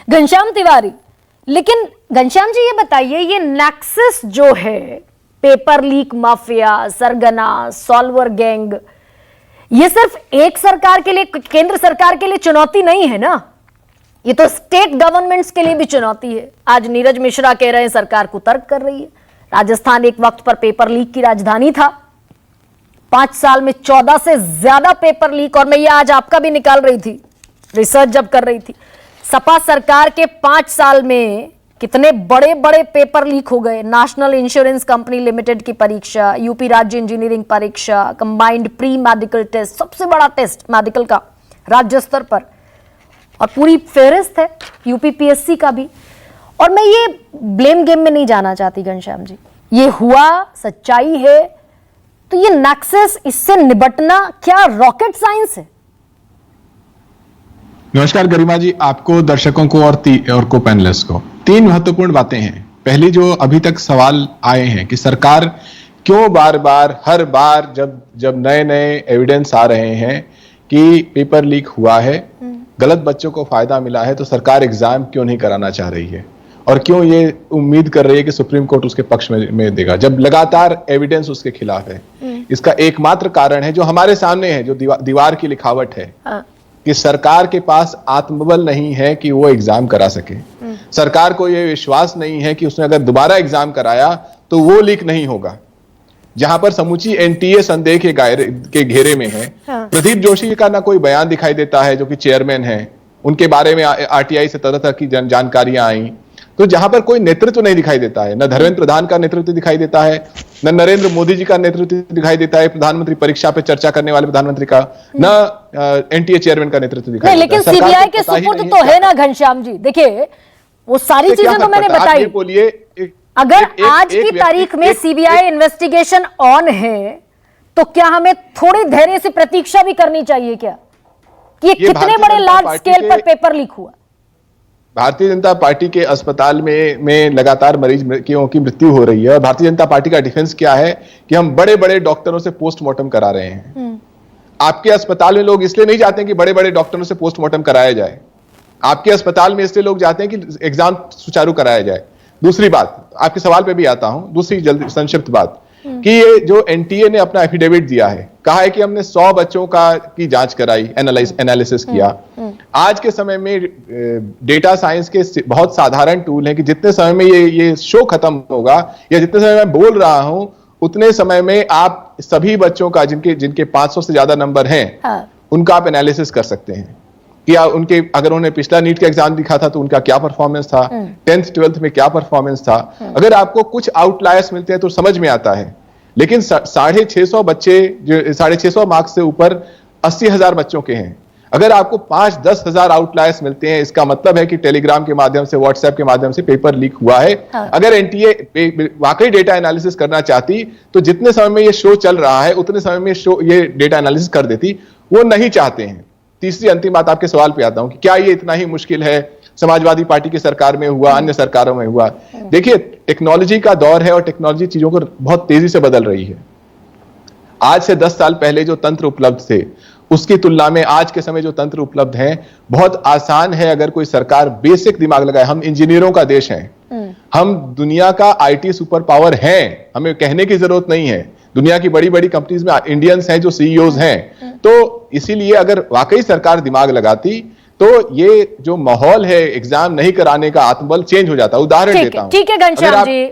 घनश्याम तिवारी, लेकिन घनश्याम जी ये बताइए, ये नेक्सस जो है, पेपर लीक माफिया, सरगना, सॉल्वर गैंग, ये सिर्फ एक सरकार के लिए, केंद्र सरकार के लिए चुनौती नहीं है ना, ये तो स्टेट गवर्नमेंट्स के लिए भी चुनौती है। आज नीरज मिश्रा कह रहे हैं सरकार कुतर्क कर रही है। राजस्थान एक वक्त पर पेपर लीक की राजधानी था। 5 साल में 14 से ज्यादा पेपर लीक, और मैं ये आज आपका भी निकाल रही थी, रिसर्च जब कर रही थी, सपा सरकार के 5 साल में कितने बड़े बड़े पेपर लीक हो गए। नेशनल इंश्योरेंस कंपनी लिमिटेड की परीक्षा, यूपी राज्य इंजीनियरिंग परीक्षा, कंबाइंड प्री मेडिकल टेस्ट, सबसे बड़ा टेस्ट मेडिकल का राज्य स्तर पर, और पूरी फेहरिस्त है यूपीपीएससी का भी। और मैं ये ब्लेम गेम में नहीं जाना चाहती घनश्याम जी, ये हुआ, सच्चाई है, तो ये नेक्सस, इससे निपटना क्या रॉकेट साइंस है? नमस्कार गरिमा जी, आपको, दर्शकों को और को पैनलिस्ट को। 3 महत्वपूर्ण बातें हैं। पहली जो अभी तक सवाल आए हैं कि सरकार क्यों बार बार, हर बार जब नए नए एविडेंस आ रहे हैं कि पेपर लीक हुआ है, गलत बच्चों को फायदा मिला है, तो सरकार एग्जाम क्यों नहीं कराना चाह रही है, और क्यों ये उम्मीद कर रही है कि सुप्रीम कोर्ट उसके पक्ष में देगा, जब लगातार एविडेंस उसके खिलाफ है। इसका एकमात्र कारण है जो हमारे सामने है, जो दीवार की लिखावट है, कि सरकार के पास आत्मबल नहीं है कि वो एग्जाम करा सके। सरकार को यह विश्वास नहीं है कि उसने अगर दोबारा एग्जाम कराया तो वो लीक नहीं होगा। जहां पर समूची एनटीए संदेह के घेरे में है। प्रदीप जोशी का ना कोई बयान दिखाई देता है, जो कि चेयरमैन है, उनके बारे में आरटीआई से तरह तरह की जानकारियां आई। तो जहां पर कोई नेतृत्व नहीं दिखाई देता है, न धर्मेंद्र प्रधान का नेतृत्व दिखाई देता है, न नरेंद्र मोदी जी का नेतृत्व दिखाई देता है, प्रधानमंत्री परीक्षा पे चर्चा करने वाले प्रधानमंत्री का, न एनटीए चेयरमैन का नेतृत्व दिखाई देता है। लेकिन सीबीआई के सुपुर्द तो है ना घनश्याम जी। देखिए वो सारी चीजें तो मैंने बताई। बोलिए, अगर आज की तारीख में सीबीआई इन्वेस्टिगेशन ऑन है, तो क्या हमें थोड़ी धैर्य से प्रतीक्षा भी करनी चाहिए क्या, कि ये कितने बड़े लार्ज स्केल पर पेपर लीक हुआ? भारतीय जनता पार्टी के अस्पताल में लगातार मरीजों की मृत्यु हो रही है, और भारतीय जनता पार्टी का डिफेंस क्या है कि हम बड़े बड़े डॉक्टरों से पोस्टमार्टम करा रहे हैं। आपके अस्पताल में लोग इसलिए नहीं जाते हैं कि बड़े बड़े डॉक्टरों से पोस्टमार्टम कराया जाए, आपके अस्पताल में इसलिए लोग जाते हैं कि एग्जाम सुचारू कराया जाए। दूसरी बात, आपके सवाल पे भी आता हूं, दूसरी जल्दी संक्षिप्त बात, कि ये जो एनटीए ने अपना एफिडेविट दिया है, कहा है कि हमने 100 बच्चों की जांच कराई, एनालिसिस किया। आज के समय में डेटा साइंस के बहुत साधारण टूल हैं कि जितने समय में ये शो खत्म होगा, या जितने समय मैं बोल रहा हूं, उतने समय में आप सभी बच्चों का, जिनके 500 से ज्यादा नंबर हैं, उनका आप एनालिसिस कर सकते हैं कि उनके, अगर उन्होंने पिछला नीट का एग्जाम दिखा था तो उनका क्या परफॉर्मेंस था, 10th 12th में क्या परफॉर्मेंस था। अगर आपको कुछ आउटलायर्स मिलते हैं तो समझ में आता है, लेकिन 650 बच्चे, जो 650 मार्क्स से ऊपर 80,000 बच्चों के हैं, अगर आपको 5-10 हजार आउटलायर्स मिलते हैं, इसका मतलब है कि टेलीग्राम के माध्यम से, व्हाट्सएप के माध्यम से पेपर लीक हुआ है। अगर एनटीए वाकई डेटा एनालिसिस करना चाहती तो जितने समय में ये शो चल रहा है उतने समय में ये डेटा एनालिसिस कर देती, वो नहीं चाहते हैं। तीसरी अंतिम बात, आपके सवाल पे आता हूं कि क्या ये इतना ही मुश्किल है, समाजवादी पार्टी की सरकार में हुआ, अन्य सरकारों में हुआ। देखिए, टेक्नोलॉजी का दौर है और टेक्नोलॉजी चीजों को बहुत तेजी से बदल रही है। आज से 10 साल पहले जो तंत्र उपलब्ध थे, उसकी तुलना में आज के समय जो तंत्र उपलब्ध हैं, बहुत आसान है अगर कोई सरकार बेसिक दिमाग लगाए। हम इंजीनियरों का देश हैं, हम दुनिया का आईटी सुपर पावर हैं, हमें कहने की जरूरत नहीं है। दुनिया की बड़ी बड़ी कंपनीज में इंडियंस हैं जो सीईओज हैं। तो इसीलिए अगर वाकई सरकार दिमाग लगाती तो ये जो माहौल है एग्जाम नहीं कराने का, आत्मबल चेंज हो जाता। उदाहरण देता हूं, ठीक है घनश्याम जी।